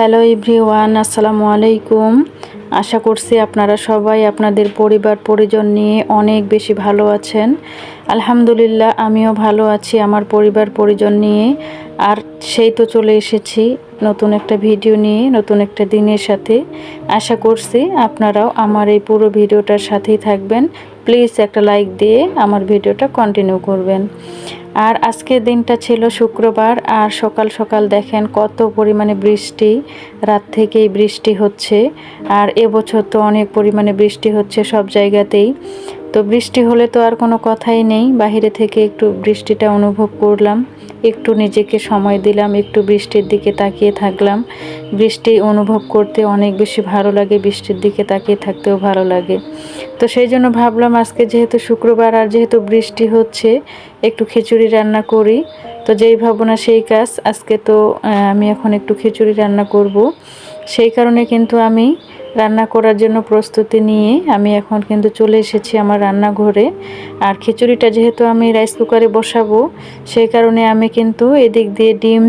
Hello everyone, আসসালামু আলাইকুম। আশা করছি আপনারা সবাই আপনাদের পরিবার পরিজন নিয়ে অনেক বেশি ভালো আছেন। আলহামদুলিল্লাহ, আমিও ভালো আছি আমার পরিবার পরিজন নিয়ে। আর সেই তো চলে এসেছি নতুন একটা ভিডিও নিয়ে, নতুন একটা দিনের সাথে। আশা করছি আপনারাও আমার এই পুরো ভিডিওটার সাথেই থাকবেন। প্লিজ একটা লাইক দিয়ে আমার ভিডিওটা কন্টিনিউ করবেন। আর আজকের দিনটা ছিল শুক্রবার, আর সকাল সকাল দেখেন কত পরিমাণে বৃষ্টি। রাত থেকেই বৃষ্টি হচ্ছে, আর এবছর তো অনেক পরিমাণে বৃষ্টি হচ্ছে সব জায়গাতেই। তো বৃষ্টি হলে তো আর কোনো কথাই নেই, বাইরে থেকে একটু বৃষ্টিটা অনুভব করলাম, একটু নিজেকে সময় দিলাম, একটু বৃষ্টির দিকে তাকিয়ে থাকলাম। বৃষ্টি অনুভব করতে অনেক বেশি ভালো লাগে, বৃষ্টির দিকে তাকিয়ে থাকতেও ভালো লাগে। তো সেই জন্য ভাবলাম আজকে যেহেতু শুক্রবার আর যেহেতু বৃষ্টি হচ্ছে, একটু খিচুড়ি রান্না করি। তো যেই ভাবনা সেই কাজ, আজকে তো আমি এখন একটু খিচুড়ি রান্না করব। সেই কারণে কিন্তু আমি রান্না করার জন্য প্রস্তুতি নিয়ে আমি এখন কিন্তু চলে এসেছি আমার রান্নাঘরে। আর খিচুড়িটা যেহেতু আমি রাইস কুকারে বসাবো, সেই কারণে আমি কিন্তু এদিক দিয়ে ডিম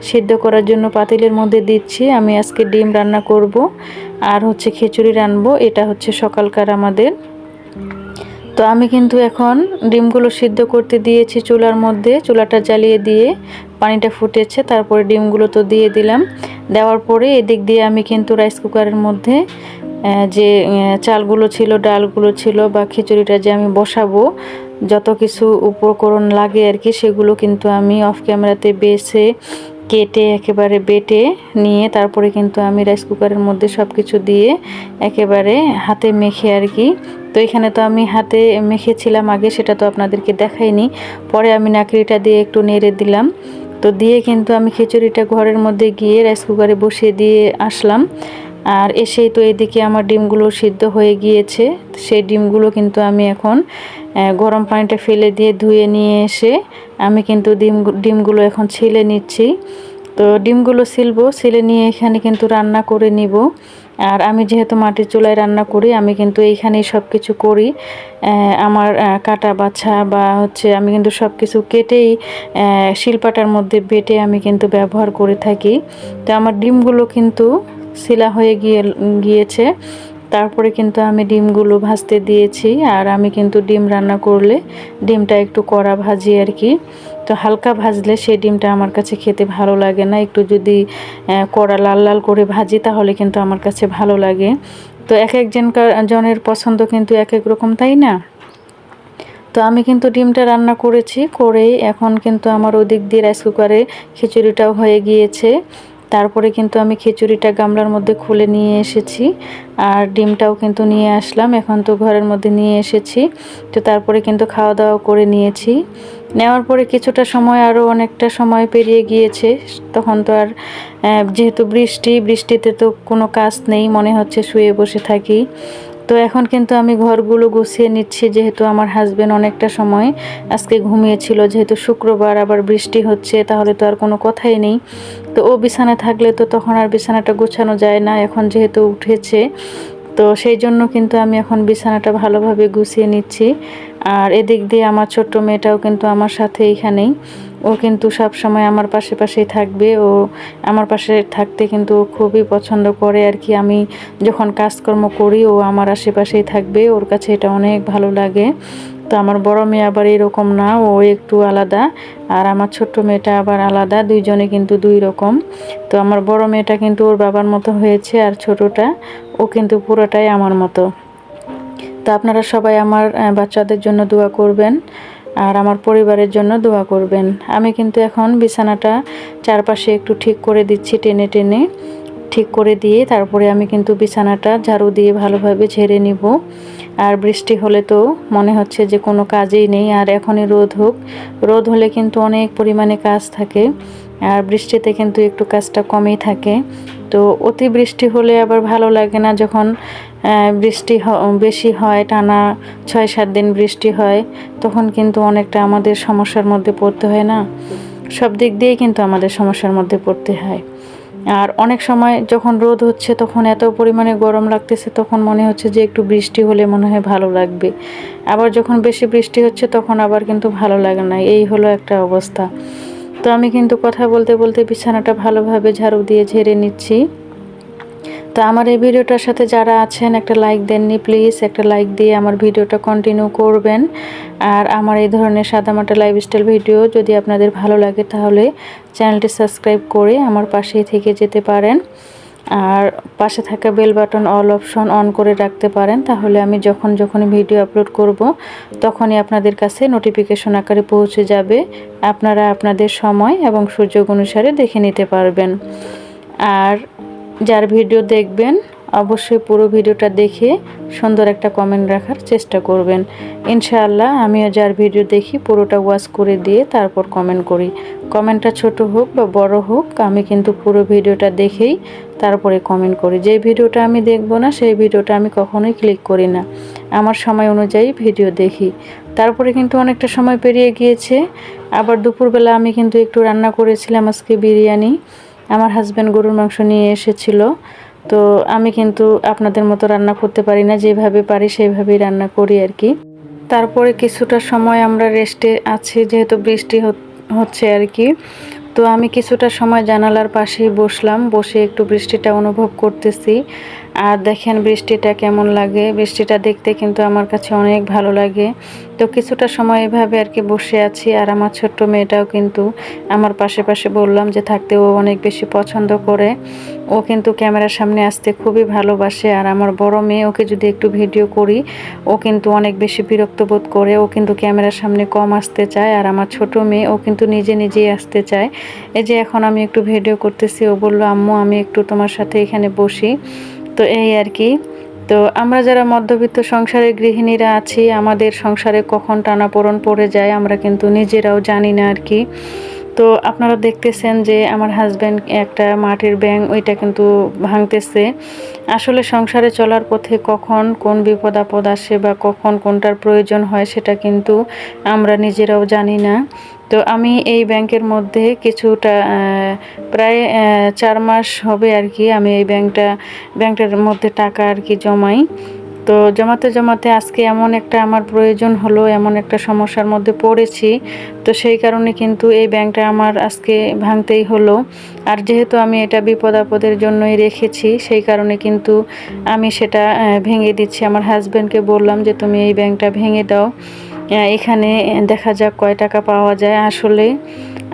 সিদ্ধ করার জন্য পাতিলের মধ্যে দিচ্ছি। আমি আজকে ডিম রান্না করব আর হচ্ছে খিচুড়ি রানবো, এটা হচ্ছে সকালকার আমাদের। তো আমি কিন্তু এখন ডিমগুলো সিদ্ধ করতে দিয়েছি চুলার মধ্যে, চুলাটা জ্বালিয়ে দিয়ে পানিটা ফুটেছে, তারপরে ডিমগুলো তো দিয়ে দিলাম। দেওয়ার পরে এদিক দিয়ে আমি কিন্তু রাইস কুকারের মধ্যে যে চালগুলো ছিল, ডালগুলো ছিল, বা খিচুড়িটা যে আমি বসাবো, যত কিছু উপকরণ লাগে আর কি, সেগুলো কিন্তু আমি অফ ক্যামেরাতে বেছে কেটে একেবারে বেটে নিয়ে তারপরে কিন্তু আমি রাইস কুকারের মধ্যে সব কিছু দিয়ে একেবারে হাতে মেখে আর কি। তো এখানে তো আমি হাতে মেখেছিলাম আগে, সেটা তো আপনাদেরকে দেখাইনি। পরে আমি নাকড়িটা দিয়ে একটু নেড়ে দিলাম। তো দিয়ে কিন্তু আমি খিচুড়িটা ঘরের মধ্যে গিয়ে রাইস কুকারে বসিয়ে দিয়ে আসলাম। আর এসেই তো এদিকে আমার ডিমগুলো সিদ্ধ হয়ে গিয়েছে। সেই ডিমগুলো কিন্তু আমি এখন গরম পানিটা ফেলে দিয়ে ধুয়ে নিয়ে এসে আমি কিন্তু ডিমগুলো এখন ছিলে নিচ্ছি। তো ডিমগুলো ছিলে নিয়ে এখানে কিন্তু রান্না করে নিব। আর আমি যেহেতু মাটির চুলায় রান্না করি, আমি কিন্তু এইখানেই সব কিছু করি। আমার কাটা বাছা বা হচ্ছে আমি কিন্তু সব কিছু কেটেই শিলপাটার মধ্যে বেটে আমি কিন্তু ব্যবহার করে থাকি। তো আমার ডিমগুলো কিন্তু শিলা হয়ে গিয়েছে। তারপরে কিন্তু আমি ডিমগুলো ভাজতে দিয়েছি। আর আমি কিন্তু ডিম রান্না করলে ডিমটা একটু কড়া ভাজি আর কি। তো হালকা ভাজলে সেই ডিমটা আমার কাছে খেতে ভালো লাগে না, একটু যদি কড়া লাল লাল করে ভাজি তাহলে কিন্তু আমার কাছে ভালো লাগে। তো এক জনের পছন্দ কিন্তু এক এক রকম, তাই না? তো আমি কিন্তু ডিমটা রান্না করেছি, করেই এখন কিন্তু আমার ওদিক দিয়ে রাইস কুকারে খিচুড়িটাও হয়ে গিয়েছে। তারপরে কিন্তু আমি খিচুড়িটা গামলার মধ্যে খুলে নিয়ে এসেছি, আর ডিমটাও কিন্তু নিয়ে আসলাম, এখন তো ঘরের মধ্যে নিয়ে এসেছি। তো তারপরে কিন্তু খাওয়া দাওয়া করে নিয়েছি। নেওয়ার পরে কিছুটা সময়, আরও অনেকটা সময় পেরিয়ে গিয়েছে। তখন তো আর যেহেতু বৃষ্টিতে তো কোনো কাজ নেই, মনে হচ্ছে শুয়ে বসে থাকি। তো এখন কিন্তু আমি ঘরগুলো গুছিয়ে নিচ্ছি, যেহেতু আমার হাজবেন্ড অনেকটা সময় আজকে ঘুমিয়েছিল। যেহেতু শুক্রবার আবার বৃষ্টি হচ্ছে, তাহলে তো আর কোনো কথাই নেই। তো ও বিছানায় থাকলে তো তখন আর বিছানাটা গোছানো যায় না, এখন যেহেতু উঠেছে, তো সেই জন্য কিন্তু আমি এখন বিছানাটা ভালোভাবে গুছিয়ে নিচ্ছি। আর এদিক দিয়ে আমার ছোট্ট মেয়েটাও কিন্তু আমার সাথে এইখানেই, ও কিন্তু সব সময় আমার পাশেই থাকবে। ও আমার পাশে থাকতে কিন্তু খুবই পছন্দ করে আর কি। আমি যখন কাজকর্ম করি ও আমার আশেপাশেই থাকবে, ওর কাছে এটা অনেক ভালো লাগে। তো আমার বড় মেয়ে আবার এরকম না, ও একটু আলাদা, আর আমার ছোট্ট মেয়েটা আবার আলাদা, দুইজনে কিন্তু দুই রকম। তো আমার বড় মেয়েটা কিন্তু ওর বাবার মতো হয়েছে, আর ছোটটা ও কিন্তু পুরোটাই আমার মতো। তো আপনারা সবাই আমার বাচ্চাদের জন্য দোয়া করবেন, আর আমার পরিবারের জন্য দোয়া করবেন। আমি কিন্তু এখন বিছানাটা চারপাশে একটু ঠিক করে দিচ্ছি, টেনে টেনে ঠিক করে দিয়ে তারপরে আমি কিন্তু বিছানাটা ঝাড়ু দিয়ে ভালোভাবে ঝেড়ে নিব। আর বৃষ্টি হলে তো মনে হচ্ছে যে কোনো কাজেই নেই, আর এখনই রোদ হলে কিন্তু অনেক পরিমাণে কাজ থাকে, আর বৃষ্টিতে কিন্তু একটু কাজটা কমই থাকে। তো অতি বৃষ্টি হলে আবার ভালো লাগে না, যখন বৃষ্টি বেশি হয়, টানা 6-7 দিন বৃষ্টি হয়, তখন কিন্তু অনেকটা আমাদের সমস্যার মধ্যে পড়তে হয় না, সব দিক দিয়েই কিন্তু আমাদের সমস্যার মধ্যে পড়তে হয়। আর অনেক সময় যখন রোদ হচ্ছে তখন এত পরিমাণে গরম লাগতেছে, তখন মনে হচ্ছে যে একটু বৃষ্টি হলে মনে হয় ভালো লাগবে। আবার যখন বেশি বৃষ্টি হচ্ছে তখন আবার কিন্তু ভালো লাগে না, এই হলো একটা অবস্থা। তো আমি কিন্তু কথা বলতে বলতে বিছানাটা ভালোভাবে ঝাড়ু দিয়ে ঝেড়ে নিচ্ছি। তো আমার এই ভিডিওটার সাথে যারা আছেন একটা লাইক দেননি, প্লিজ একটা লাইক দিয়ে আমার ভিডিওটা কন্টিনিউ করবেন। আর আমার এই ধরনের সাদামাটা লাইফস্টাইল ভিডিও যদি আপনাদের ভালো লাগে তাহলে চ্যানেলটি সাবস্ক্রাইব করে আমার পাশেই থেকে যেতে পারেন। আর পাশে থাকা bell button all option on করে রাখতে পারেন, তাহলে আমি যখন ভিডিও আপলোড করব তখনই আপনাদের কাছে নোটিফিকেশন আকারে পৌঁছে যাবে। আপনারা আপনাদের সময় এবং সুযোগ অনুসারে দেখে নিতে পারবেন। আর যার ভিডিও দেখবেন অবশ্যই পুরো ভিডিওটা দেখে সুন্দর একটা কমেন্ট রাখার চেষ্টা করবেন। ইনশাআল্লাহ আমিও যার ভিডিও দেখি পুরোটা ওয়াচ করে দিয়ে তারপর কমেন্ট করি। কমেন্টটা ছোট হোক বা বড় হোক, আমি কিন্তু পুরো ভিডিওটা দেখেই তারপরে কমেন্ট করি। যে ভিডিওটা আমি দেখব না সেই ভিডিওটা আমি কখনোই ক্লিক করি না, আমার সময় অনুযায়ী ভিডিও দেখি। তারপরে কিন্তু অনেকটা সময় পেরিয়ে গিয়েছে। আবার দুপুরবেলা আমি কিন্তু একটু রান্না করেছিলাম আজকে বিরিয়ানি। আমার হাজব্যান্ড গরুর মাংস নিয়ে এসেছিল। তো আমি কিন্তু আপনাদের মতো রান্না করতে পারি না, যেভাবে পারি সেইভাবেই রান্না করি আর কি। তারপরে কিছুটা সময় আমরা রেস্টে আছি, যেহেতু বৃষ্টি হচ্ছে আর কি। তো আমি কিছুটা সময় জানালার পাশেই বসলাম, বসে একটু বৃষ্টিটা অনুভব করতেছি। আর দেখেন বৃষ্টিটা কেমন লাগে, বৃষ্টিটা দেখতে কিন্তু আমার কাছে অনেক ভালো লাগে। তো কিছুটা সময় এভাবে আর কি বসে আছি। আর আমার ছোট্ট মেয়েটাও কিন্তু আমার পাশে বললাম যে থাকতে ও অনেক বেশি পছন্দ করে। ও কিন্তু ক্যামেরার সামনে আসতে খুবই ভালোবাসে। আর আমার বড় মেয়ে, ওকে যদি একটু ভিডিও করি ও কিন্তু অনেক বেশি বিরক্ত বোধ করে, ও কিন্তু ক্যামেরার সামনে কম আসতে চায়। আর আমার ছোট মেয়ে, ও কিন্তু নিজেই আসতে চায়। এই যে এখন আমি একটু ভিডিও করতেছি, ও বললো আম্মু আমি একটু তোমার সাথে এখানে বসি। তো এই আর কি। তো আমরা যারা মধ্যবিত্ত সংসারের গৃহিণীরা আছি, আমাদের সংসারে কখন টানাপোড়েন পড়ে যায় আমরা কিন্তু নিজেরাও জানি না আর কি। তো আপনারা দেখতেছেন যে আমার হাজব্যান্ড একটা মাটির ব্যাঙ ওইটা কিন্তু ভাঙতেছে। আসলে সংসারে চলার পথে কখন কোন বিপদ আপদ আসে বা কখন কোনটার প্রয়োজন হয় সেটা কিন্তু আমরা নিজেরাও জানি না। তো আমি এই ব্যাংকের মধ্যে কিছুটা প্রায় 4 মাস হবে আর কি আমি এই ব্যাংকটার মধ্যে টাকা আর কি জমাই। তো জমাতে আজকে এমন একটা আমার প্রয়োজন হলো, এমন একটা সমস্যার মধ্যে পড়েছি। তো সেই কারণে কিন্তু এই ব্যাংকটা আমার আজকে ভাঙতেই হলো। আর যেহেতু আমি এটা বিপদ আপদের জন্যই রেখেছি, সেই কারণে কিন্তু আমি সেটা ভেঙে দিচ্ছি। আমার হাজব্যান্ডকে বললাম যে তুমি এই ব্যাংকটা ভেঙে দাও, এখানে দেখা যাক কয় টাকা পাওয়া যায়। আসলে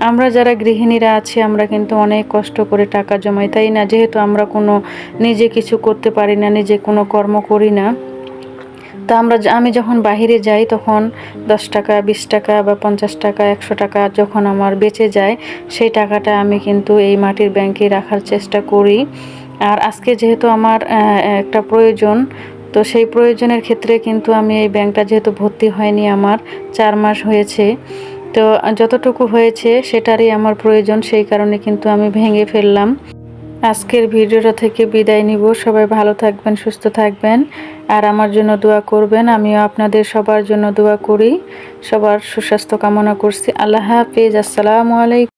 আমরা যারা গৃহিণীরা আছি আমরা কিন্তু অনেক কষ্ট করে টাকা জমাই, তাই না? যেহেতু আমরা কোনো নিজে কিছু করতে পারি না, নিজে কোনো কর্ম করি না। তো আমি যখন বাহিরে যাই তখন 10 টাকা 20 টাকা বা 50 টাকা 100 টাকা যখন আমার বেঁচে যায়, সেই টাকাটা আমি কিন্তু এই মাটির ব্যাংকে রাখার চেষ্টা করি। আর আজকে যেহেতু আমার একটা প্রয়োজন, তো সেই প্রয়োজনের ক্ষেত্রে কিন্তু আমি এই ব্যাংকটা যেহেতু ভর্তি হয়নি, আমার 4 মাস হয়েছে। তো যতটুকু হয়েছে সেটারই আমার প্রয়োজন, সেই কারণে কিন্তু আমি ভেঙে ফেললাম। আজকের ভিডিওটা থেকে বিদায় নিব। সবাই ভালো থাকবেন, সুস্থ থাকবেন, আর আমার জন্য দোয়া করবেন। আমিও আপনাদের সবার জন্য দোয়া করি। সবার সুস্বাস্থ্য কামনা করছি। আল্লাহ হাফেজ। আসসালামু আলাইকুম।